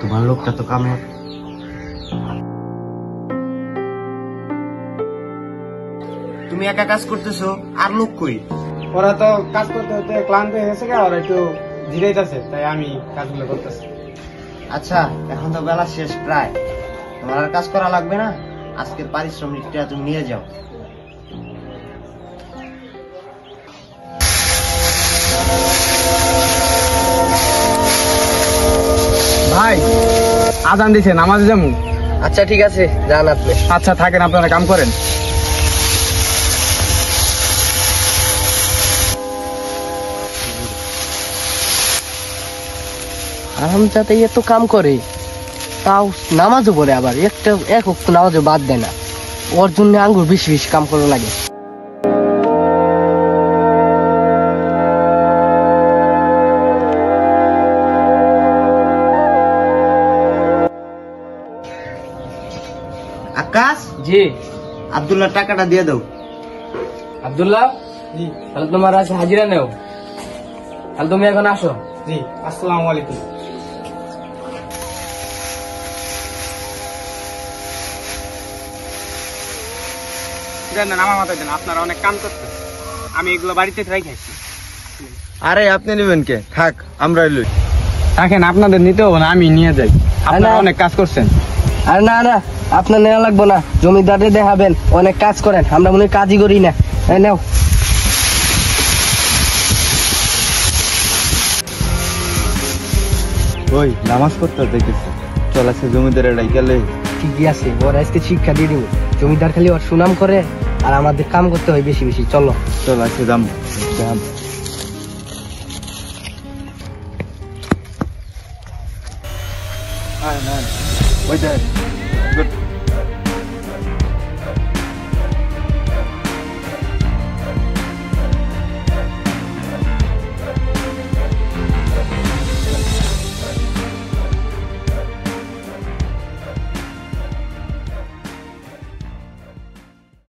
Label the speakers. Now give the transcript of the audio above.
Speaker 1: তোমার লোকটা তো কামে। তুমি একা কাজ করতেছো, আর লোক কই?
Speaker 2: ওরা তো কাজ করতে করতে ক্লান্ত হয়ে গেছে, ওরা একটু জিরাইতেছে, তাই আমি কাজগুলো করতেছি।
Speaker 1: আচ্ছা, এখন তো বেলা শেষ প্রায়, তোমার আর কাজ করা লাগবে না। আজকের পারিশ্রমিকটা তুমি নিয়ে যাও।
Speaker 2: ভাই আজান দিছে, নামাজ যাবো।
Speaker 1: আচ্ছা ঠিক আছে, যান আপনি।
Speaker 2: আচ্ছা থাকেন, আপনারা কাম করেন।
Speaker 3: আরামজাদা এত কাম করে, তাও নামাজও পড়ে, আবার একটা এক ওয়াক্ত নামাজও বাদ দেয় না। ওর জন্য আঙ্গুর বেশি বেশি কাম করা লাগে।
Speaker 1: আকাশ,
Speaker 3: জি
Speaker 1: আব্দুল্লাহ টাকাটা দিয়ে দাও।
Speaker 3: আব্দুল্লাহ,
Speaker 2: জি
Speaker 3: তাহলে তোমার আছে হাজিরা নেও, তাহলে তুমি এখন আসো।
Speaker 2: জি, আসসালামু আলাইকুম। দেন আমার মাথায় দেন, আপনারা অনেক কাম করতেন, আমি এগুলো বাড়িতে রাখাইছি।
Speaker 4: আরে আপনি নেবেন কে? থাক, আমরা লই।
Speaker 2: থাকেন, আপনাদের নিতে হবে না, আমি নিয়ে যাই। আপনারা অনেক কাজ করছেন।
Speaker 3: আর না না, আপনার নেওয়া লাগবো না, জমিদারে দেখাবেন অনেক কাজ করেন, আমরা মনে হয় কাজই করি না। নেও।
Speaker 4: ওই নামাজ পড়তে দেখেছি, চল আছে জমিদারের ডাইকালে।
Speaker 3: ঠিকই আছে, ওর আজকে শিক্ষা দিয়ে দিব। জমিদার খালি ওর সুনাম করে, আর আমাদের কাম করতে হয় বেশি বেশি। চলো
Speaker 4: চল আছে দাম। ওই দেখ